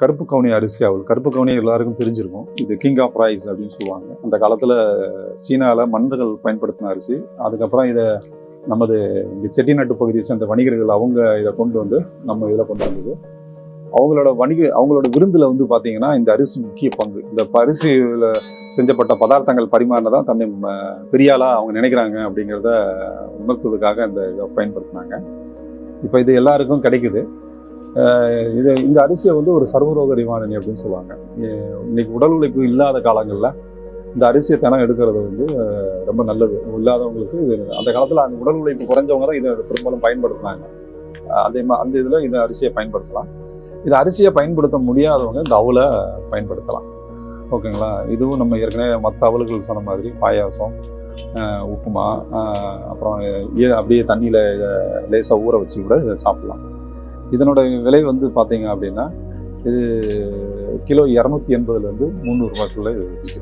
கருப்பு கவுனி அரிசி அவல். கருப்பு கவுனி எல்லாருக்கும் தெரிஞ்சிருக்கும். இது கிங் ஆஃப் ரைஸ் அப்படின்னு சொல்லுவாங்க. அந்த காலத்தில் சீனாவில் மன்னர்கள் பயன்படுத்தின அரிசி. அதுக்கப்புறம் இதை நமது இங்கே செட்டிநாட்டு பகுதியை சேர்ந்த வணிகர்கள் அவங்க இதை கொண்டு வந்து நம்ம இதில் கொண்டு வந்தது. அவங்களோட விருந்தில் வந்து பார்த்தீங்கன்னா இந்த அரிசி முக்கிய பங்கு. இந்த அரிசியில் செஞ்சப்பட்ட பதார்த்தங்கள் பரிமாறினதான் தன்னை பெரியாளாக அவங்க நினைக்கிறாங்க அப்படிங்கிறத உணர்த்துவதற்காக இந்த இதை பயன்படுத்தினாங்க. இப்போ இது எல்லாருக்கும் கிடைக்குது. இந்த அரிசியை வந்து ஒரு சர்வரோக நிவாரணி அப்படின்னு சொல்லுவாங்க. இன்னைக்கு உடல் உழைப்பு இல்லாத காலங்களில் இந்த அரிசியை தினம் எடுக்கிறது வந்து ரொம்ப நல்லது. இல்லாதவங்களுக்கு இது அந்த காலத்தில் அந்த உடல் உழைப்பு குறைஞ்சவங்க தான் இதை பெரும்பாலும் பயன்படுத்தினாங்க. அந்த இதில் இந்த அரிசியை பயன்படுத்தலாம். இந்த அரிசியை பயன்படுத்த முடியாதவங்க இந்த அவலை பயன்படுத்தலாம். ஓகேங்களா? இதுவும் நம்ம ஏற்கனவே மற்ற அவல்கள் சொன்ன மாதிரி பாயாசம், உப்புமா, அப்புறம் அப்படியே தண்ணியில் லேசாக ஊற வச்சு கூட சாப்பிடலாம். இதனோட விலை வந்து பார்த்தீங்க அப்படின்னா இது கிலோ 280 300 ரூபாய்க்குள்ளே இருக்குது.